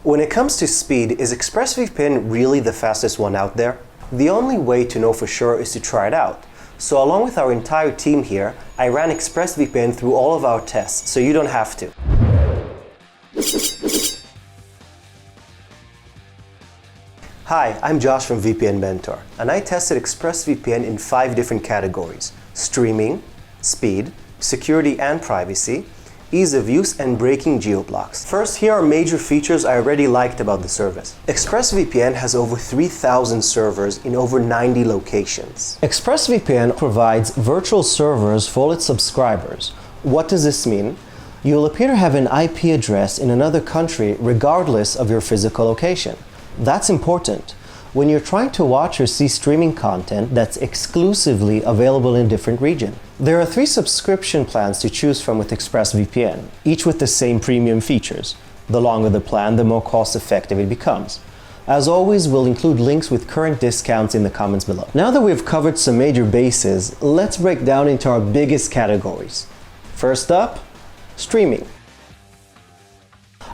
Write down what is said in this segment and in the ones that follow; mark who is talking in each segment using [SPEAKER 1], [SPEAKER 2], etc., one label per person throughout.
[SPEAKER 1] When it comes to speed, is ExpressVPN really the fastest one out there? The only way to know for sure is to try it out. So along with our entire team here, I ran ExpressVPN through all of our tests, so you don't have to. Hi, I'm Josh from VPN Mentor, and I tested ExpressVPN in 5 different categories: streaming, speed, security and privacy, ease of use, and breaking geoblocks. First, here are major features I already liked about the service. ExpressVPN has over 3,000 servers in over 90 locations. ExpressVPN provides virtual servers for all its subscribers. What does this mean? You'll appear to have an IP address in another country regardless of your physical location. That's important when you're trying to watch or see streaming content that's exclusively available in a different region. There are 3 subscription plans to choose from with ExpressVPN, each with the same premium features. The longer the plan, the more cost-effective it becomes. As always, we'll include links with current discounts in the comments below. Now that we've covered some major bases, let's break down into our biggest categories. First up, streaming.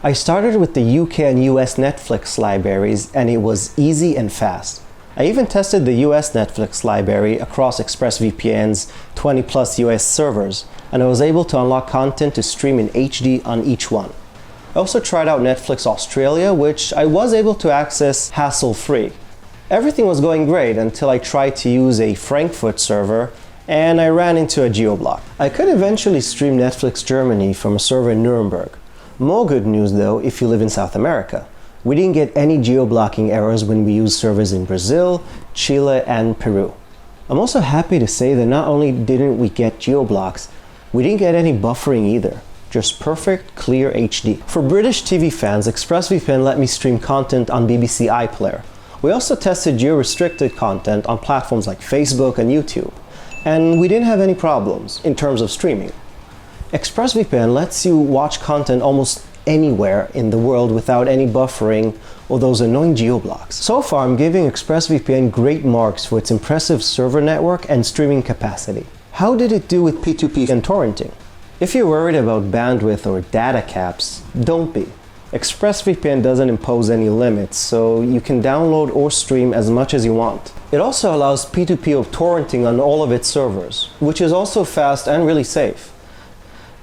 [SPEAKER 1] I started with the UK and US Netflix libraries, and it was easy and fast. I even tested the US Netflix library across ExpressVPN's 20+ US servers, and I was able to unlock content to stream in HD on each one. I also tried out Netflix Australia, which I was able to access hassle-free. Everything was going great until I tried to use a Frankfurt server, and I ran into a geoblock. I could eventually stream Netflix Germany from a server in Nuremberg. More good news though if you live in South America. We didn't get any geo-blocking errors when we used servers in Brazil, Chile, and Peru. I'm also happy to say that not only didn't we get geo-blocks, we didn't get any buffering either. Just perfect, clear HD. For British TV fans, ExpressVPN let me stream content on BBC iPlayer. We also tested geo-restricted content on platforms like Facebook and YouTube, and we didn't have any problems in terms of streaming. ExpressVPN lets you watch content almost anywhere in the world without any buffering or those annoying geoblocks. So far, I'm giving ExpressVPN great marks for its impressive server network and streaming capacity. How did it do with P2P and torrenting? If you're worried about bandwidth or data caps, don't be. ExpressVPN doesn't impose any limits, so you can download or stream as much as you want. It also allows P2P or torrenting on all of its servers, which is also fast and really safe.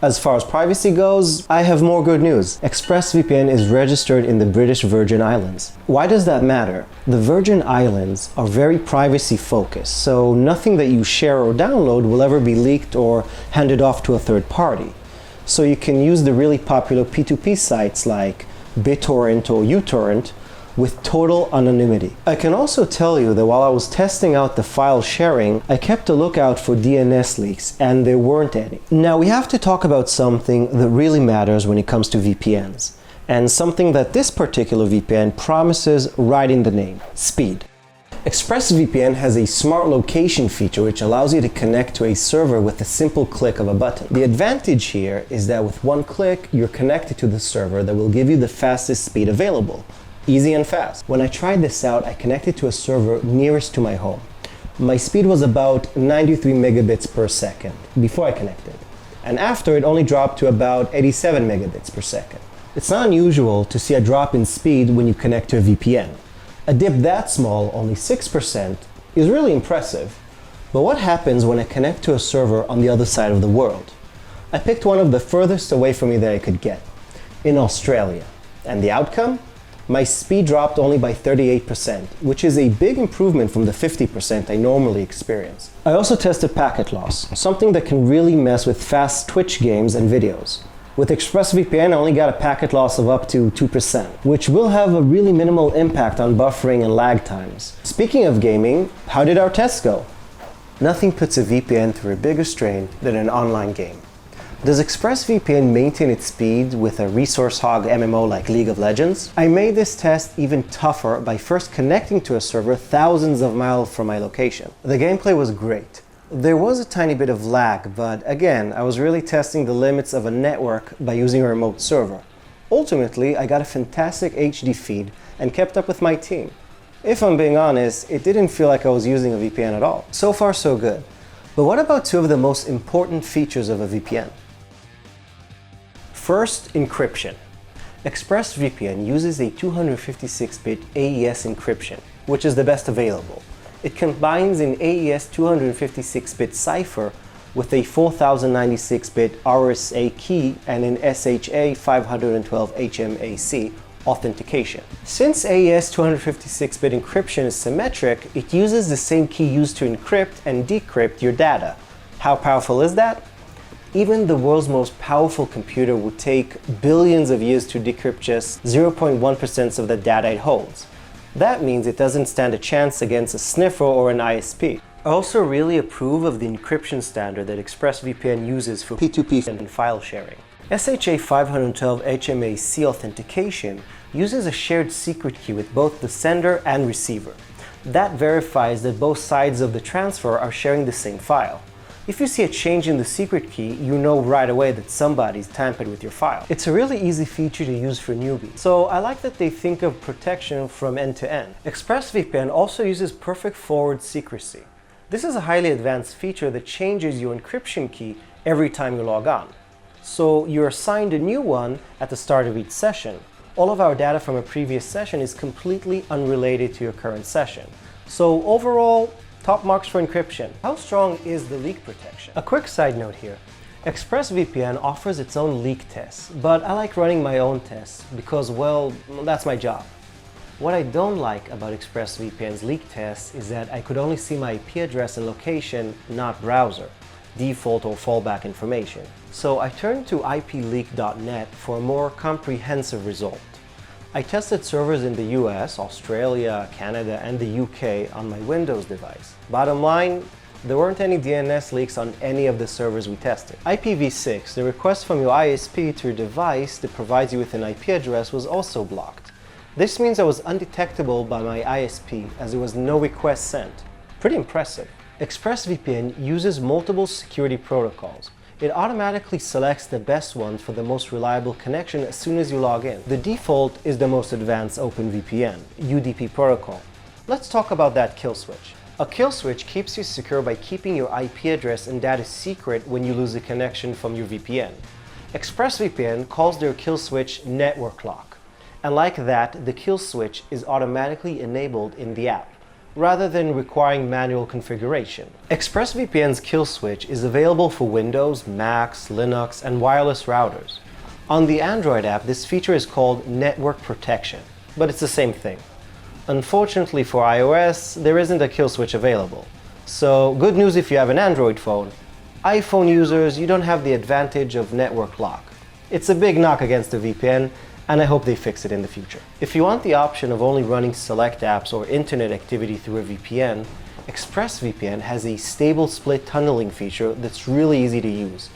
[SPEAKER 1] As far as privacy goes, I have more good news. ExpressVPN is registered in the British Virgin Islands. Why does that matter? The Virgin Islands are very privacy focused, so nothing that you share or download will ever be leaked or handed off to a third party. So you can use the really popular P2P sites like BitTorrent or uTorrent with total anonymity. I can also tell you that while I was testing out the file sharing, I kept a lookout for DNS leaks, and there weren't any. Now we have to talk about something that really matters when it comes to VPNs, and something that this particular VPN promises right in the name: speed. ExpressVPN has a smart location feature which allows you to connect to a server with a simple click of a button. The advantage here is that with one click, you're connected to the server that will give you the fastest speed available. Easy and fast. When I tried this out, I connected to a server nearest to my home. My speed was about 93 megabits per second before I connected, and after it only dropped to about 87 megabits per second. It's not unusual to see a drop in speed when you connect to a VPN. A dip that small, only 6%, is really impressive. But what happens when I connect to a server on the other side of the world? I picked one of the furthest away from me that I could get, in Australia. And the outcome? My speed dropped only by 38%, which is a big improvement from the 50% I normally experience. I also tested packet loss, something that can really mess with fast Twitch games and videos. With ExpressVPN, I only got a packet loss of up to 2%, which will have a really minimal impact on buffering and lag times. Speaking of gaming, how did our tests go? Nothing puts a VPN through a bigger strain than an online game. Does ExpressVPN maintain its speed with a resource hog MMO like League of Legends? I made this test even tougher by first connecting to a server thousands of miles from my location. The gameplay was great. There was a tiny bit of lag, but again, I was really testing the limits of a network by using a remote server. Ultimately, I got a fantastic HD feed and kept up with my team. If I'm being honest, it didn't feel like I was using a VPN at all. So far, so good. But what about 2 of the most important features of a VPN? First, encryption. ExpressVPN uses a 256-bit AES encryption, which is the best available. It combines an AES 256-bit cipher with a 4096-bit RSA key and an SHA 512 HMAC authentication. Since AES 256-bit encryption is symmetric, it uses the same key used to encrypt and decrypt your data. How powerful is that? Even the world's most powerful computer would take billions of years to decrypt just 0.1% of the data it holds. That means it doesn't stand a chance against a sniffer or an ISP. I also really approve of the encryption standard that ExpressVPN uses for P2P and file sharing. SHA 512 HMAC authentication uses a shared secret key with both the sender and receiver. That verifies that both sides of the transfer are sharing the same file. If you see a change in the secret key, you know right away that somebody's tampered with your file. It's a really easy feature to use for newbies, so I like that they think of protection from end to end. ExpressVPN also uses perfect forward secrecy. This is a highly advanced feature that changes your encryption key every time you log on. So you're assigned a new one at the start of each session. All of our data from a previous session is completely unrelated to your current session. So overall, top marks for encryption. How strong is the leak protection? A quick side note here. ExpressVPN offers its own leak tests, but I like running my own tests because, well, that's my job. What I don't like about ExpressVPN's leak tests is that I could only see my IP address and location, not browser, default or fallback information. So I turned to ipleak.net for a more comprehensive result. I tested servers in the US, Australia, Canada, and the UK on my Windows device. Bottom line, there weren't any DNS leaks on any of the servers we tested. IPv6, the request from your ISP to your device that provides you with an IP address, was also blocked. This means I was undetectable by my ISP as there was no request sent. Pretty impressive. ExpressVPN uses multiple security protocols. It automatically selects the best ones for the most reliable connection as soon as you log in. The default is the most advanced OpenVPN, UDP protocol. Let's talk about that kill switch. A kill switch keeps you secure by keeping your IP address and data secret when you lose a connection from your VPN. ExpressVPN calls their kill switch network lock. And like that, the kill switch is automatically enabled in the app, rather than requiring manual configuration. ExpressVPN's kill switch is available for Windows, Macs, Linux, and wireless routers. On the Android app, this feature is called network protection, but it's the same thing. Unfortunately for iOS, there isn't a kill switch available. So good news if you have an Android phone. iPhone users, you don't have the advantage of network lock. It's a big knock against the VPN, and I hope they fix it in the future. If you want the option of only running select apps or internet activity through a VPN, ExpressVPN has a stable split tunneling feature that's really easy to use.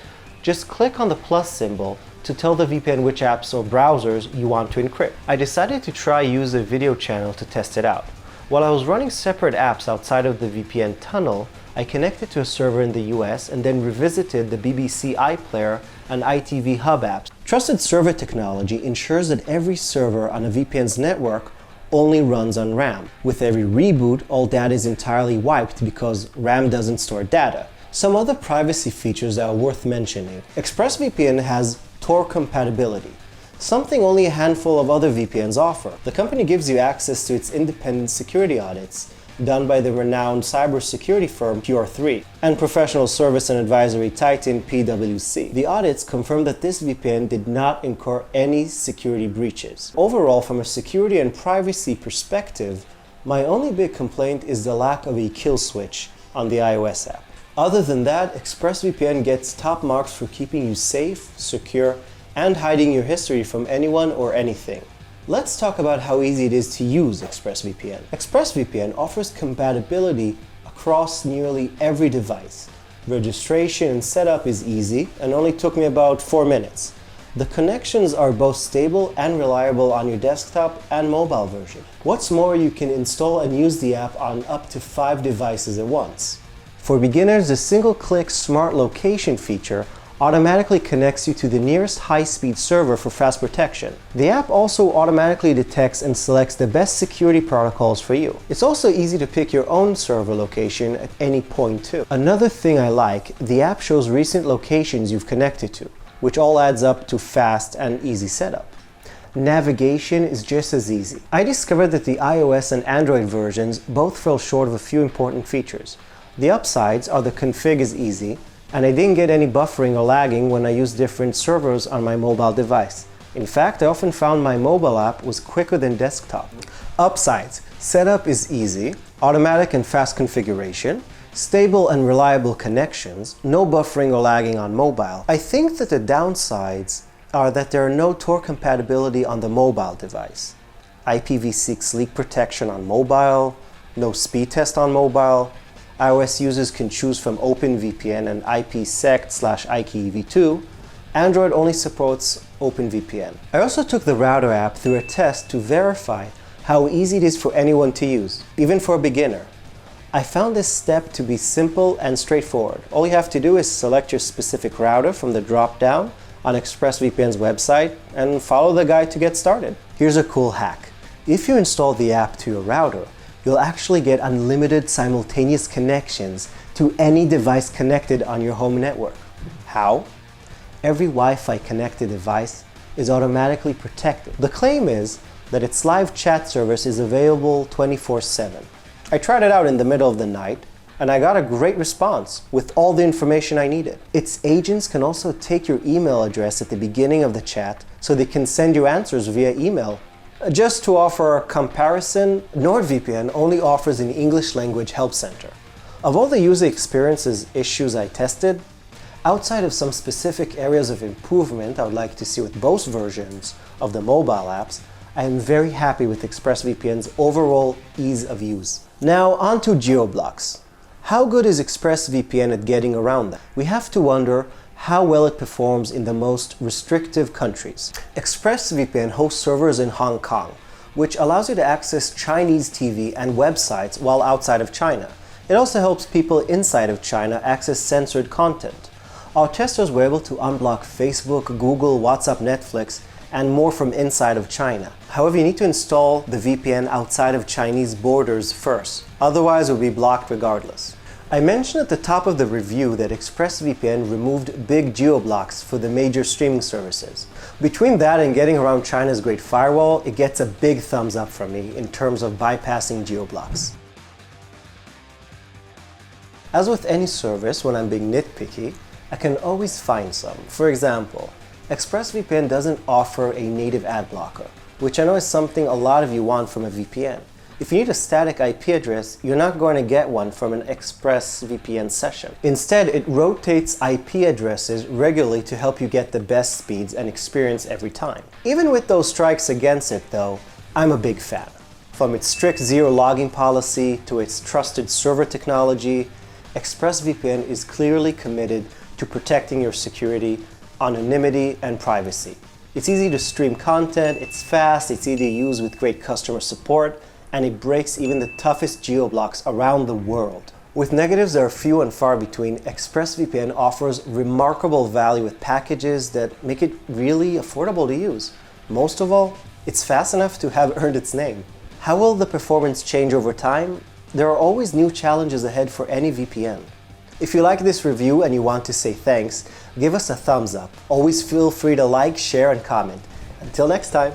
[SPEAKER 1] Just click on the plus symbol to tell the VPN which apps or browsers you want to encrypt. I decided to use a video channel to test it out. While I was running separate apps outside of the VPN tunnel, I connected to a server in the US and then revisited the BBC iPlayer and ITV Hub apps. Trusted server technology ensures that every server on a VPN's network only runs on RAM. With every reboot, all data is entirely wiped because RAM doesn't store data. Some other privacy features that are worth mentioning. ExpressVPN has Tor compatibility, something only a handful of other VPNs offer. The company gives you access to its independent security audits, done by the renowned cybersecurity firm Pure3 and professional service and advisory titan PwC. The audits confirm that this VPN did not incur any security breaches. Overall, from a security and privacy perspective, my only big complaint is the lack of a kill switch on the iOS app. Other than that, ExpressVPN gets top marks for keeping you safe, secure, and hiding your history from anyone or anything. Let's talk about how easy it is to use ExpressVPN. ExpressVPN offers compatibility across nearly every device. Registration and setup is easy and only took me about 4 minutes. The connections are both stable and reliable on your desktop and mobile version. What's more, you can install and use the app on up to 5 devices at once. For beginners, the single-click smart location feature automatically connects you to the nearest high-speed server for fast protection. The app also automatically detects and selects the best security protocols for you. It's also easy to pick your own server location at any point too. Another thing I like, the app shows recent locations you've connected to, which all adds up to fast and easy setup. navigation is just as easy. I discovered that the iOS and Android versions both fell short of a few important features. The upsides are the config is easy, and I didn't get any buffering or lagging when I used different servers on my mobile device. In fact, I often found my mobile app was quicker than desktop. Upsides: setup is easy, automatic and fast configuration, stable and reliable connections, no buffering or lagging on mobile. I think that the downsides are that there are no Tor compatibility on the mobile device, IPv6 leak protection on mobile, no speed test on mobile. iOS users can choose from OpenVPN and IPsec/IKEv2. Android only supports OpenVPN. I also took the router app through a test to verify how easy it is for anyone to use, even for a beginner. I found this step to be simple and straightforward. All you have to do is select your specific router from the drop-down on ExpressVPN's website and follow the guide to get started. Here's a cool hack. If you install the app to your router, you'll actually get unlimited simultaneous connections to any device connected on your home network. How? Every Wi-Fi connected device is automatically protected. The claim is that its live chat service is available 24/7. I tried it out in the middle of the night, and I got a great response with all the information I needed. Its agents can also take your email address at the beginning of the chat so they can send you answers via email. Just to offer a comparison, NordVPN only offers an English language help center. Of all the user experiences issues I tested, outside of some specific areas of improvement I would like to see with both versions of the mobile apps, I am very happy with ExpressVPN's overall ease of use. Now on to geoblocks. How good is ExpressVPN at getting around them? We have to wonder how well it performs in the most restrictive countries. ExpressVPN hosts servers in Hong Kong, which allows you to access Chinese TV and websites while outside of China. It also helps people inside of China access censored content. Our testers were able to unblock Facebook, Google, WhatsApp, Netflix, and more from inside of China. However, you need to install the VPN outside of Chinese borders first, otherwise it will be blocked regardless. I mentioned at the top of the review that ExpressVPN removed big geoblocks for the major streaming services. Between that and getting around China's Great Firewall, it gets a big thumbs up from me in terms of bypassing geoblocks. As with any service, when I'm being nitpicky, I can always find some. For example, ExpressVPN doesn't offer a native ad blocker, which I know is something a lot of you want from a VPN. If you need a static IP address, you're not going to get one from an ExpressVPN session. Instead, it rotates IP addresses regularly to help you get the best speeds and experience every time. Even with those strikes against it though, I'm a big fan. From its strict zero logging policy to its trusted server technology, ExpressVPN is clearly committed to protecting your security, anonymity, and privacy. It's easy to stream content, it's fast, it's easy to use with great customer support, and it breaks even the toughest geoblocks around the world. With negatives that are few and far between, ExpressVPN offers remarkable value with packages that make it really affordable to use. Most of all, it's fast enough to have earned its name. How will the performance change over time? There are always new challenges ahead for any VPN. If you like this review and you want to say thanks, give us a thumbs up. Always feel free to like, share, and comment. Until next time.